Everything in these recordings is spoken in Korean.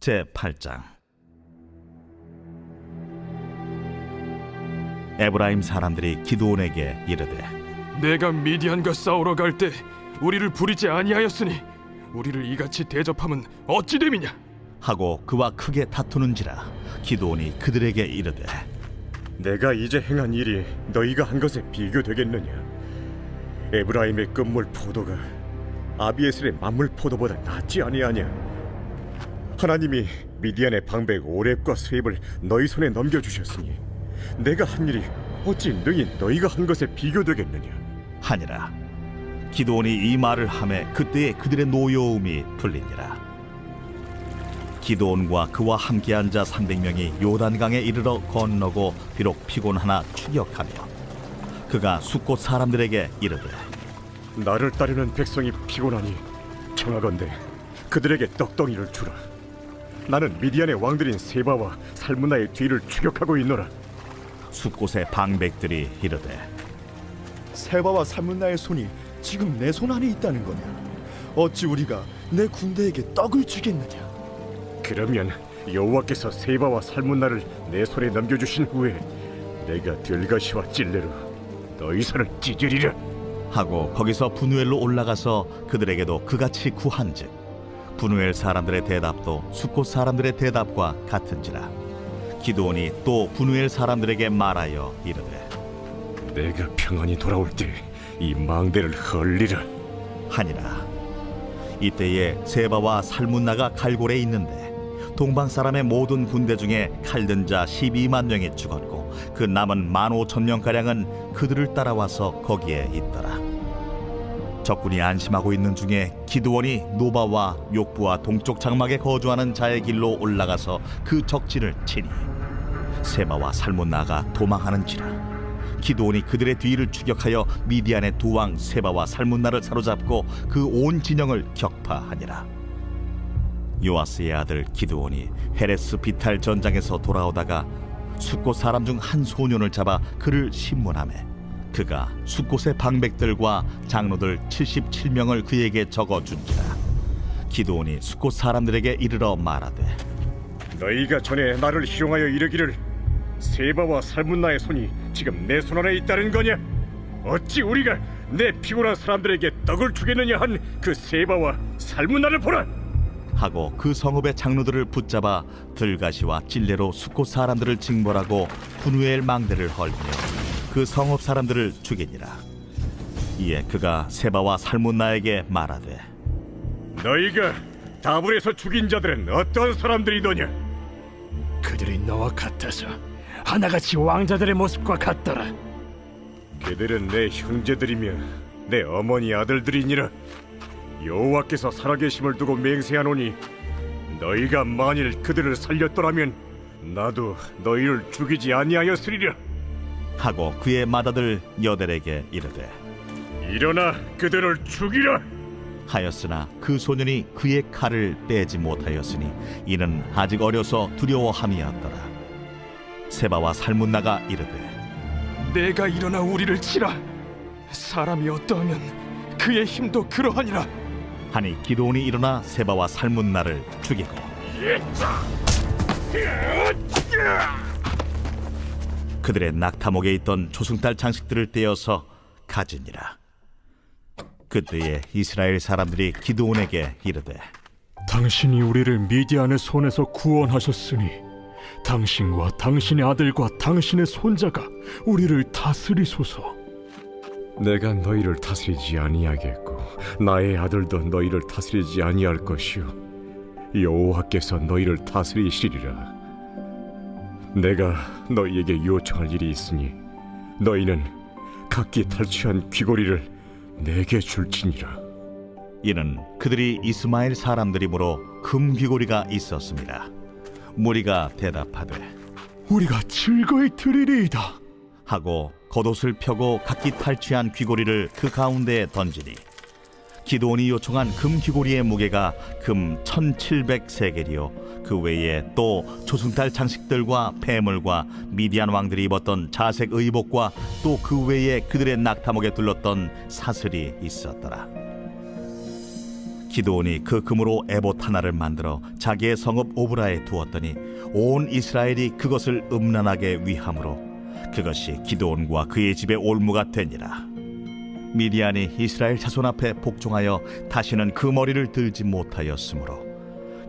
제8장. 에브라임 사람들이 기드온에게 이르되, 내가 미디안과 싸우러 갈 때 우리를 부리지 아니하였으니 우리를 이같이 대접함은 어찌 됨이냐? 하고 그와 크게 다투는지라. 기드온이 그들에게 이르되, 내가 이제 행한 일이 너희가 한 것에 비교되겠느냐? 에브라임의 끝물 포도가 아비에셀의 만물 포도보다 낫지 아니하냐? 하나님이 미디안의 방백 오렙과 스웹을 너희 손에 넘겨주셨으니 내가 한 일이 어찌 능히 너희가 한 것에 비교되겠느냐? 하니라. 기드온이 이 말을 하매 그때에 그들의 노여움이 풀리니라. 기드온과 그와 함께한 자 300명이 요단강에 이르러 건너고 비록 피곤하나 추격하며 그가 숫곳 사람들에게 이르되, 나를 따르는 백성이 피곤하니 청하건대 그들에게 떡덩이를 주라. 나는 미디안의 왕들인 세바와 살문나의 뒤를 추격하고 있노라. 숫곳의 방백들이 이르되, 세바와 살문나의 손이 지금 내 손 안에 있다는 거냐? 어찌 우리가 내 군대에게 떡을 주겠느냐? 그러면 여호와께서 세바와 살문나를 내 손에 넘겨주신 후에 내가 들가시와 찔레로 너희 손을 찢으리라. 하고 거기서 분우엘로 올라가서 그들에게도 그같이 구한즉 분우엘 사람들의 대답도 숫곳 사람들의 대답과 같은지라. 기드온이 또 분우엘 사람들에게 말하여 이르되, 내가 평안히 돌아올 때 이 망대를 헐리라 하니라. 이때에 세바와 살문나가 갈골에 있는데 동방 사람의 모든 군대 중에 칼든 자 12만 명이 죽었고 그 남은 15,000명가량은 그들을 따라와서 거기에 있더라. 적군이 안심하고 있는 중에 기드온이 노바와 욕부와 동쪽 장막에 거주하는 자의 길로 올라가서 그 적진을 치니 세바와 살문나가 도망하는지라. 기드온이 그들의 뒤를 추격하여 미디안의 두 왕 세바와 살문나를 사로잡고 그 온 진영을 격파하니라. 요아스의 아들 기드온이 헤레스 비탈 전장에서 돌아오다가 숫곳 사람 중 한 소년을 잡아 그를 신문하매 그가 숫곳의 방백들과 장로들 77명을 그에게 적어준지라. 기드온이 숫곳 사람들에게 이르러 말하되, 너희가 전에 나를 희롱하여 이르기를 세바와 살문나의 손이 지금 내 손 안에 있다는 거냐? 어찌 우리가 내 피곤한 사람들에게 떡을 주겠느냐 한 그 세바와 살문나를 보라. 하고 그 성읍의 장로들을 붙잡아 들가시와 찔레로 숫곳 사람들을 징벌하고 분우엘 망대를 헐며 그 성읍 사람들을 죽이니라. 이에 그가 세바와 살문나에게 말하되, 너희가 다불에서 죽인 자들은 어떤 사람들이더냐? 그들이 너와 같아서 하나같이 왕자들의 모습과 같더라. 그들은 내 형제들이며 내 어머니 아들들이니라. 여호와께서 살아계심을 두고 맹세하노니 너희가 만일 그들을 살렸더라면 나도 너희를 죽이지 아니하였으리라. 하고 그의 맏아들 여델에게 이르되, 일어나 그들을 죽이라. 하였으나 그 소년이 그의 칼을 빼지 못하였으니 이는 아직 어려서 두려워함이었더라. 세바와 살문나가 이르되, 내가 일어나 우리를 치라. 사람이 어떠하면 그의 힘도 그러하니라. 하니 기드온이 일어나 세바와 살문나를 죽이고 그들의 낙타목에 있던 조승달 장식들을 떼어서 가지니라. 그때에 이스라엘 사람들이 기드온에게 이르되, 당신이 우리를 미디안의 손에서 구원하셨으니 당신과 당신의 아들과 당신의 손자가 우리를 다스리소서. 내가 너희를 다스리지 아니하겠고 나의 아들도 너희를 다스리지 아니할 것이요 여호와께서 너희를 다스리시리라. 내가 너희에게 요청할 일이 있으니 너희는 각기 탈취한 귀고리를 내게 줄지니라. 이는 그들이 이스마엘 사람들이므로 금 귀고리가 있었습니다. 무리가 대답하되, 우리가 즐거이 드리리이다 하고 겉옷을 펴고 각기 탈취한 귀고리를 그 가운데에 던지니 기드온이 요청한 금 귀고리의 무게가 금 1700세겔이요 그 외에 또 조승달 장식들과 폐물과 미디안 왕들이 입었던 자색 의복과 또 그 외에 그들의 낙타목에 둘렀던 사슬이 있었더라. 기드온이 그 금으로 에봇 하나를 만들어 자기의 성읍 오브라에 두었더니 온 이스라엘이 그것을 음란하게 위함으로 그것이 기드온과 그의 집의 올무가 되니라. 미디안이 이스라엘 자손 앞에 복종하여 다시는 그 머리를 들지 못하였으므로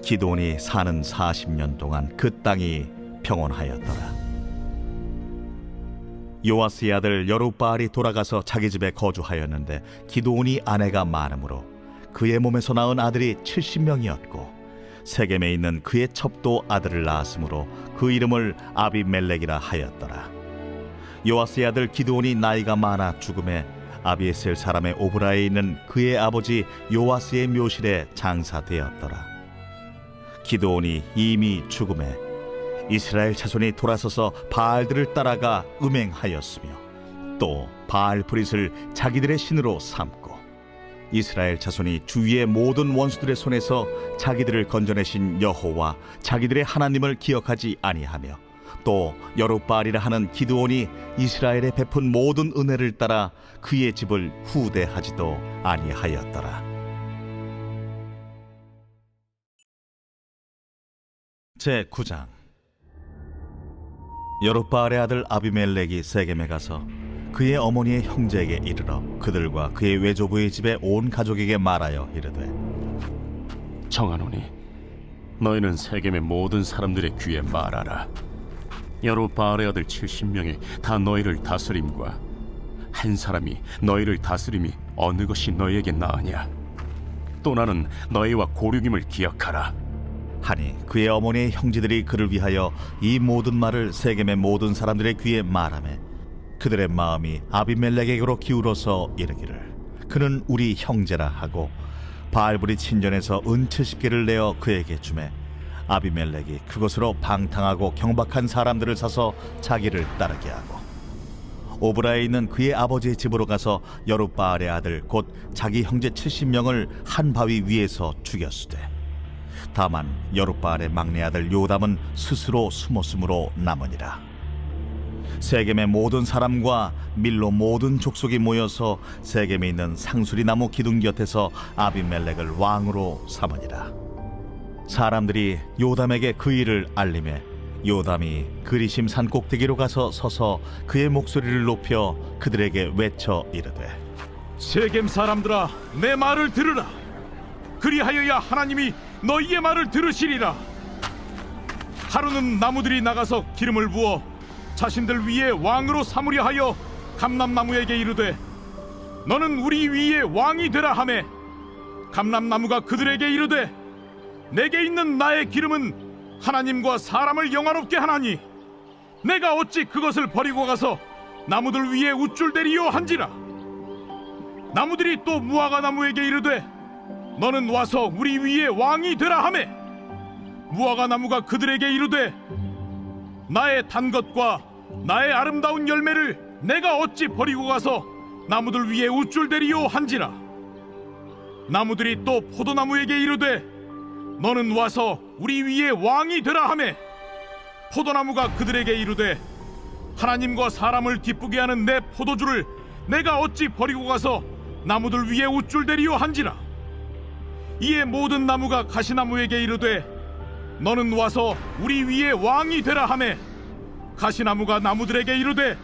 기드온이 사는 40년 동안 그 땅이 평온하였더라. 요아스의 아들 여룹바알이 돌아가서 자기 집에 거주하였는데 기드온이 아내가 많으므로 그의 몸에서 낳은 아들이 70명이었고 세겜에 있는 그의 첩도 아들을 낳았으므로 그 이름을 아비멜렉이라 하였더라. 요아스의 아들 기드온이 나이가 많아 죽음에 아비에셀 사람의 오브라에 있는 그의 아버지 요아스의 묘실에 장사되었더라. 기드온이 이미 죽음에 이스라엘 자손이 돌아서서 바알들을 따라가 음행하였으며 또 바알 브릿을 자기들의 신으로 삼고 이스라엘 자손이 주위의 모든 원수들의 손에서 자기들을 건져내신 여호와 자기들의 하나님을 기억하지 아니하며 또 여룹바알이라 하는 기드온이 이스라엘에 베푼 모든 은혜를 따라 그의 집을 후대하지도 아니하였더라. 제9장. 여룹바알의 아들 아비멜렉이 세겜에 가서 그의 어머니의 형제에게 이르러 그들과 그의 외조부의 집에 온 가족에게 말하여 이르되 청하노니 너희는 세겜의 모든 사람들의 귀에 말하라. 여룹바알의 아들 70명이 다 너희를 다스림과 한 사람이 너희를 다스림이 어느 것이 너희에게 나으냐? 또 나는 너희와 고륙임을 기억하라. 하니 그의 어머니의 형제들이 그를 위하여 이 모든 말을 세겜의 모든 사람들의 귀에 말하매 그들의 마음이 아비멜렉에게로 기울어서 이르기를 그는 우리 형제라 하고 바알브리 친전에서 은 70개를 내어 그에게 주매 아비멜렉이 그것으로 방탕하고 경박한 사람들을 사서 자기를 따르게 하고 오브라에 있는 그의 아버지의 집으로 가서 여룹바알의 아들 곧 자기 형제 70명을 한 바위 위에서 죽였으되 다만 여룹바알의 막내 아들 요담은 스스로 숨었으므로 남으니라. 세겜의 모든 사람과 밀로 모든 족속이 모여서 세겜에 있는 상수리 나무 기둥 곁에서 아비멜렉을 왕으로 삼으니라. 사람들이 요담에게 그 일을 알림해 요담이 그리심 산 꼭대기로 가서 서서 그의 목소리를 높여 그들에게 외쳐 이르되 세겜 사람들아, 내 말을 들으라. 그리하여야 하나님이 너희의 말을 들으시리라. 하루는 나무들이 나가서 기름을 부어 자신들 위에 왕으로 삼으려 하여 감람나무에게 이르되 너는 우리 위에 왕이 되라 하매 감람나무가 그들에게 이르되 내게 있는 나의 기름은 하나님과 사람을 영화롭게 하나니 내가 어찌 그것을 버리고 가서 나무들 위에 우쭐대리요 한지라. 나무들이 또 무화과 나무에게 이르되 너는 와서 우리 위에 왕이 되라 하매 무화과 나무가 그들에게 이르되 나의 단 것과 나의 아름다운 열매를 내가 어찌 버리고 가서 나무들 위에 우쭐대리요 한지라. 나무들이 또 포도나무에게 이르되 너는 와서 우리 위에 왕이 되라 하매 포도나무가 그들에게 이르되 하나님과 사람을 기쁘게 하는 내 포도주를 내가 어찌 버리고 가서 나무들 위에 우쭐대리요 한지라. 이에 모든 나무가 가시나무에게 이르되 너는 와서 우리 위에 왕이 되라 하매 가시나무가 나무들에게 이르되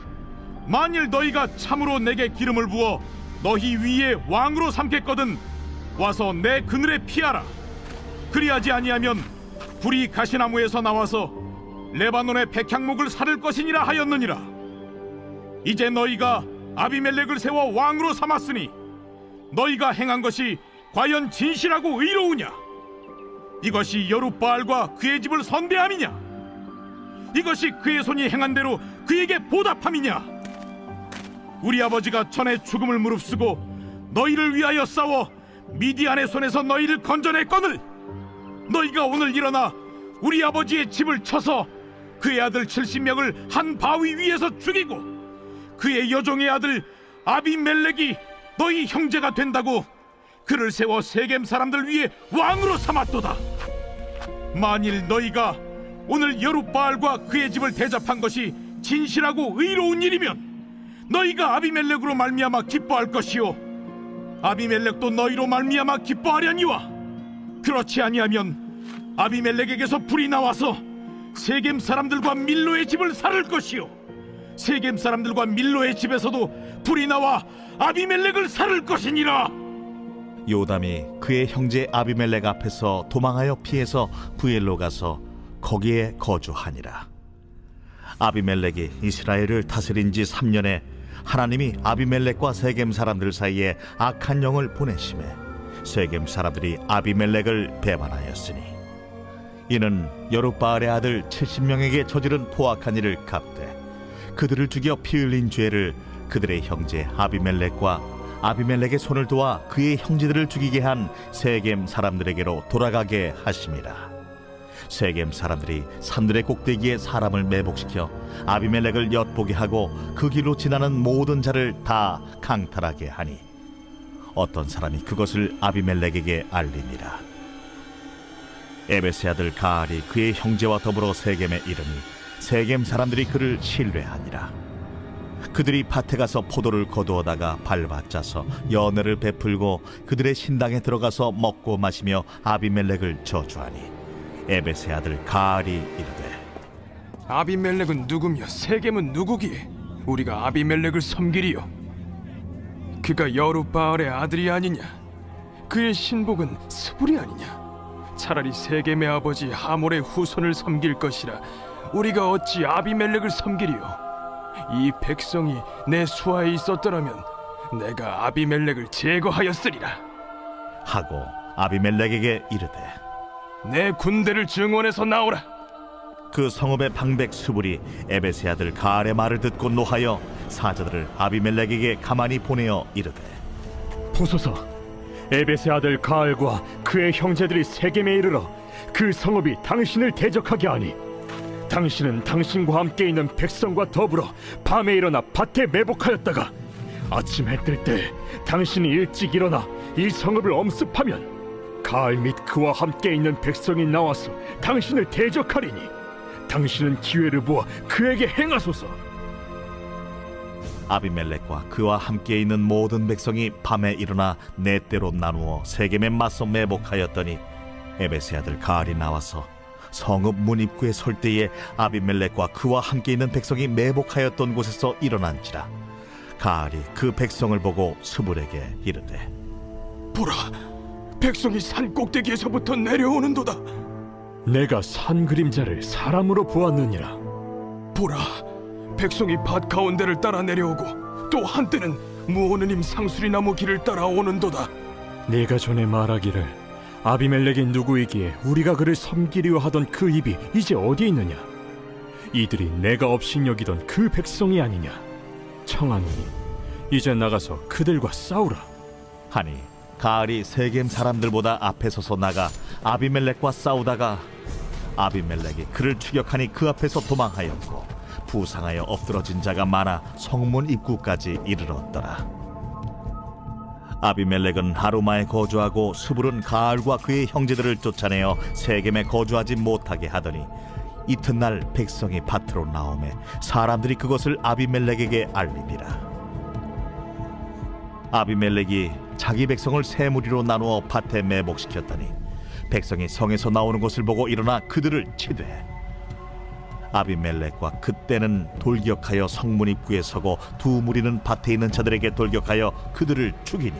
만일 너희가 참으로 내게 기름을 부어 너희 위에 왕으로 삼겠거든 와서 내 그늘에 피하라. 그리하지 아니하면 불이 가시나무에서 나와서 레바논의 백향목을 사를 것이니라 하였느니라. 이제 너희가 아비멜렉을 세워 왕으로 삼았으니 너희가 행한 것이 과연 진실하고 의로우냐? 이것이 여룹바알과 그의 집을 선대함이냐? 이것이 그의 손이 행한 대로 그에게 보답함이냐? 우리 아버지가 전에 죽음을 무릅쓰고 너희를 위하여 싸워 미디안의 손에서 너희를 건져냈거늘 너희가 오늘 일어나 우리 아버지의 집을 쳐서 그의 아들 70명을 한 바위 위에서 죽이고 그의 여종의 아들 아비멜렉이 너희 형제가 된다고 그를 세워 세겜 사람들 위에 왕으로 삼았도다. 만일 너희가 오늘 여룹바알과 그의 집을 대접한 것이 진실하고 의로운 일이면 너희가 아비멜렉으로 말미암아 기뻐할 것이요 아비멜렉도 너희로 말미암아 기뻐하려니와 그렇지 아니하면 아비멜렉에게서 불이 나와서 세겜 사람들과 밀로의 집을 살을 것이요 세겜 사람들과 밀로의 집에서도 불이 나와 아비멜렉을 살을 것이니라. 요담이 그의 형제 아비멜렉 앞에서 도망하여 피해서 부엘로 가서 거기에 거주하니라. 아비멜렉이 이스라엘을 다스린 지 3년에 하나님이 아비멜렉과 세겜 사람들 사이에 악한 영을 보내심에 세겜 사람들이 아비멜렉을 배반하였으니 이는 여룻바알의 아들 70명에게 저지른 포악한 일을 갚되 그들을 죽여 피 흘린 죄를 그들의 형제 아비멜렉과 아비멜렉의 손을 도와 그의 형제들을 죽이게 한 세겜 사람들에게로 돌아가게 하심이라. 세겜 사람들이 산들의 꼭대기에 사람을 매복시켜 아비멜렉을 엿보게 하고 그 길로 지나는 모든 자를 다 강탈하게 하니 어떤 사람이 그것을 아비멜렉에게 알리니라. 에베스의 아들 가알이 그의 형제와 더불어 세겜에 이르니 세겜 사람들이 그를 신뢰하니라. 그들이 밭에 가서 포도를 거두어다가 밟아짜서 연회를 베풀고 그들의 신당에 들어가서 먹고 마시며 아비멜렉을 저주하니 에베스의 아들 가알이 이르되 아비멜렉은 누구며 세겜은 누구기에 우리가 아비멜렉을 섬기리요? 그가 여룻바알의 아들이 아니냐? 그의 신복은 스불이 아니냐? 차라리 세겜의 아버지 하몰의 후손을 섬길 것이라 우리가 어찌 아비멜렉을 섬기리요? 이 백성이 내 수하에 있었더라면 내가 아비멜렉을 제거하였으리라. 하고 아비멜렉에게 이르되 내 군대를 증원해서 나오라. 그 성읍의 방백 수불이 에베스의 아들 가알의 말을 듣고 노하여 사자들을 아비멜렉에게 가만히 보내어 이르되 보소서, 에벳의 아들 가알과 그의 형제들이 세겜에 이르러 그 성읍이 당신을 대적하게 하니 당신은 당신과 함께 있는 백성과 더불어 밤에 일어나 밭에 매복하였다가 아침 해 뜰 때 당신이 일찍 일어나 이 성읍을 엄습하면 가알 및 그와 함께 있는 백성이 나와서 당신을 대적하리니 당신은 기회를 보아 그에게 행하소서. 아비멜렉과 그와 함께 있는 모든 백성이 밤에 일어나 네 때로 나누어 세겜에 맞서 매복하였더니 에베스의 아들 가알이 나와서 성읍 문 입구에 설 때에 아비멜렉과 그와 함께 있는 백성이 매복하였던 곳에서 일어난지라. 가알이 그 백성을 보고 스불에게 이르되 보라, 백성이 산 꼭대기에서부터 내려오는도다. 내가 산 그림자를 사람으로 보았느니라. 보라, 백성이 밭 가운데를 따라 내려오고 또 한때는 무오느님 상수리나무 길을 따라 오는도다. 네가 전에 말하기를 아비멜렉이 누구이기에 우리가 그를 섬기려 하던 그 입이 이제 어디 있느냐? 이들이 내가 업신여기던 그 백성이 아니냐? 청하노니 이제 나가서 그들과 싸우라. 하니 가알이 세겜 사람들보다 앞에 서서 나가 아비멜렉과 싸우다가 아비멜렉이 그를 추격하니 그 앞에서 도망하였고 부상하여 엎드러진 자가 많아 성문 입구까지 이르렀더라. 아비멜렉은 하루마에 거주하고 스불은 가알과 그의 형제들을 쫓아내어 세겜에 거주하지 못하게 하더니 이튿날 백성이 밭으로 나오매 사람들이 그것을 아비멜렉에게 알리니라. 아비멜렉이 자기 백성을 세 무리로 나누어 밭에 매복시켰더니 백성이 성에서 나오는 것을 보고 일어나 그들을 치되 아비멜렉과 그때는 돌격하여 성문 입구에 서고 두 무리는 밭에 있는 자들에게 돌격하여 그들을 죽이니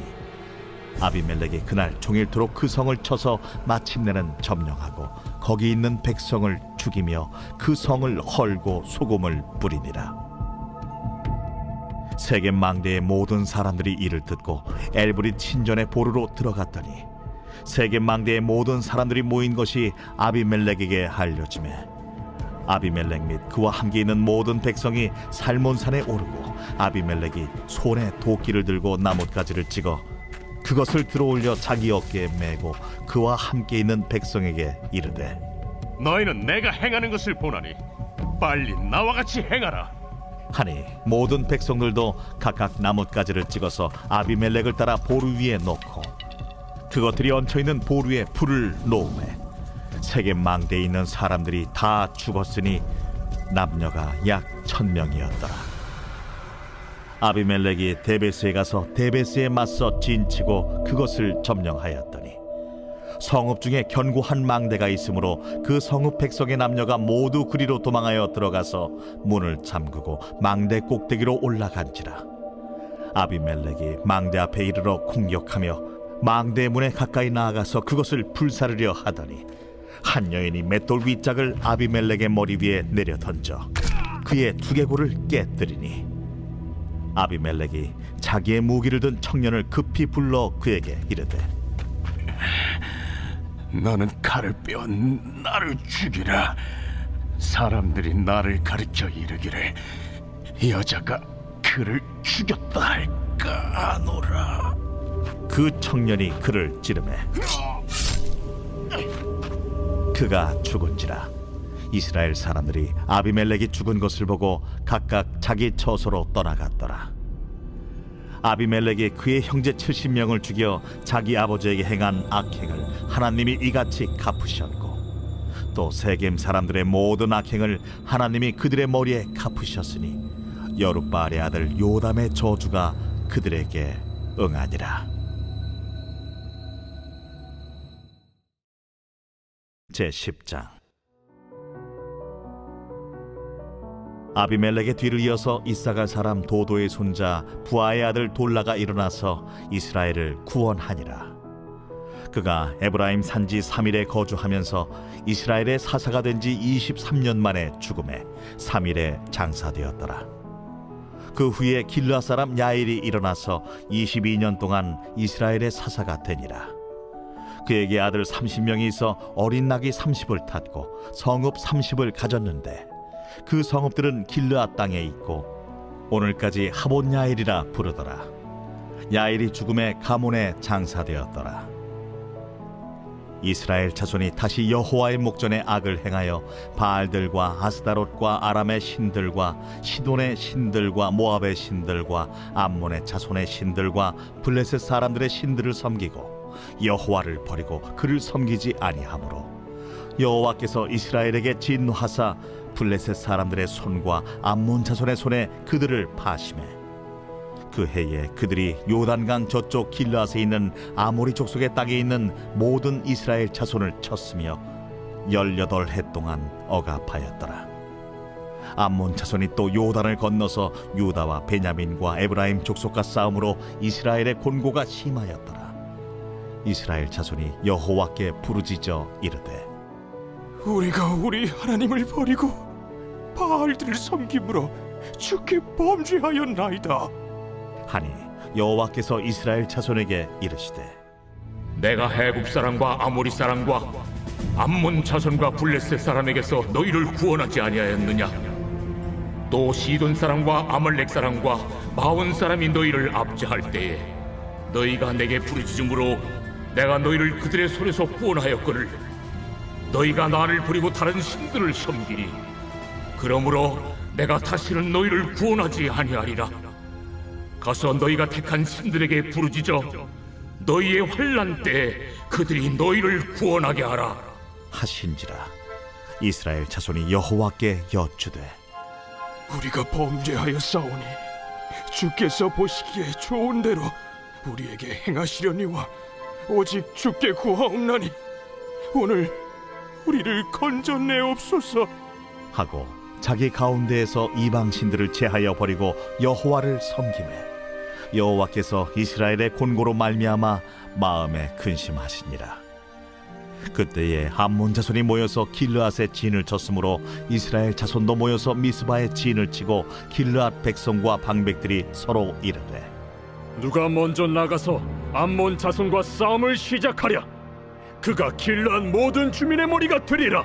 아비멜렉이 그날 종일토록 그 성을 쳐서 마침내는 점령하고 거기 있는 백성을 죽이며 그 성을 헐고 소금을 뿌리니라. 세겜 망대의 모든 사람들이 이를 듣고 엘브릿 신전의 보루로 들어갔더니 세겜 망대의 모든 사람들이 모인 것이 아비멜렉에게 알려지매 아비멜렉 및 그와 함께 있는 모든 백성이 살몬산에 오르고 아비멜렉이 손에 도끼를 들고 나뭇가지를 찍어 그것을 들어올려 자기 어깨에 메고 그와 함께 있는 백성에게 이르되 너희는 내가 행하는 것을 보나니 빨리 나와 같이 행하라. 하니 모든 백성들도 각각 나뭇가지를 찍어서 아비멜렉을 따라 보루 위에 놓고 그것들이 얹혀있는 보루에 불을 놓으매 세겜 망대에 있는 사람들이 다 죽었으니 남녀가 약 1000명이었더라. 아비멜렉이 데베스에 가서 데베스에 맞서 진치고 그것을 점령하였더니 성읍 중에 견고한 망대가 있으므로 그 성읍 백성의 남녀가 모두 그리로 도망하여 들어가서 문을 잠그고 망대 꼭대기로 올라간지라. 아비멜렉이 망대 앞에 이르러 공격하며 망대 문에 가까이 나아가서 그것을 불사르려 하더니 한 여인이 맷돌 윗짝을 아비멜렉의 머리 위에 내려 던져 그의 두개골을 깨뜨리니 아비멜렉이 자기의 무기를 든 청년을 급히 불러 그에게 이르되 너는 칼을 빼어 나를 죽이라. 사람들이 나를 가리켜 이르기를 여자가 그를 죽였다 할까 하노라. 그 청년이 그를 찌르매 그가 죽은지라. 이스라엘 사람들이 아비멜렉이 죽은 것을 보고 각각 자기 처소로 떠나갔더라. 아비멜렉이 그의 형제 70명을 죽여 자기 아버지에게 행한 악행을 하나님이 이같이 갚으셨고 또 세겜 사람들의 모든 악행을 하나님이 그들의 머리에 갚으셨으니 여룻바알의 아들 요담의 저주가 그들에게 응하니라. 제10장. 아비멜렉의 뒤를 이어서 이사갈 사람 도도의 손자 부하의 아들 돌라가 일어나서 이스라엘을 구원하니라. 그가 에브라임 산지 3일에 거주하면서 이스라엘의 사사가 된 지 23년 만에 죽음에 3일에 장사되었더라. 그 후에 길르앗 사람 야일이 일어나서 22년 동안 이스라엘의 사사가 되니라. 그에게 아들 30명이 있어 어린 낙이 30을 탔고 성읍 30을 가졌는데 그 성읍들은 길르앗 땅에 있고 오늘까지 하본 야일이라 부르더라. 야일이 죽음에 가문에 장사되었더라. 이스라엘 자손이 다시 여호와의 목전에 악을 행하여 바알들과 아스다롯과 아람의 신들과 시돈의 신들과 모압의 신들과 암몬의 자손의 신들과 블레셋 사람들의 신들을 섬기고 여호와를 버리고 그를 섬기지 아니하므로 여호와께서 이스라엘에게 진노하사 블레셋 사람들의 손과 암몬 자손의 손에 그들을 파심해 그 해에 그들이 요단강 저쪽 길르앗에 있는 아모리 족속의 땅에 있는 모든 이스라엘 자손을 쳤으며 18해 동안 억압하였더라. 암몬 자손이 또 요단을 건너서 유다와 베냐민과 에브라임 족속과 싸움으로 이스라엘의 곤고가 심하였더라. 이스라엘 자손이 여호와께 부르짖어 이르되 우리가 우리 하나님을 버리고 바알들을 섬김으로 주께 범죄하였나이다. 하니 여호와께서 이스라엘 자손에게 이르시되 내가 해굽 사람과 아모리 사람과 암몬 자손과 블레셋 사람에게서 너희를 구원하지 아니하였느냐? 또 시돈 사람과 아말렉 사람과 마온 사람이 너희를 압제할 때에 너희가 내게 부르짖음으로 내가 너희를 그들의 손에서 구원하였거늘 너희가 나를 버리고 다른 신들을 섬기니 그러므로 내가 다시는 너희를 구원하지 아니하리라. 가서 너희가 택한 신들에게 부르짖어 너희의 환난 때에 그들이 너희를 구원하게 하라 하신지라. 이스라엘 자손이 여호와께 여쭈되 우리가 범죄하였사오니 주께서 보시기에 좋은 대로 우리에게 행하시려니와 오직 주께 구하옵나니 오늘 우리를 건져내옵소서 하고 자기 가운데에서 이방 신들을 제하여 버리고 여호와를 섬기매 여호와께서 이스라엘의 곤고로 말미암아 마음에 근심하시니라. 그때에 암몬 자손이 모여서 길르앗에 진을 쳤으므로 이스라엘 자손도 모여서 미스바에 진을 치고 길르앗 백성과 방백들이 서로 이르되 누가 먼저 나가서 암몬 자손과 싸움을 시작하랴. 그가 길르앗 모든 주민의 머리가 되리라.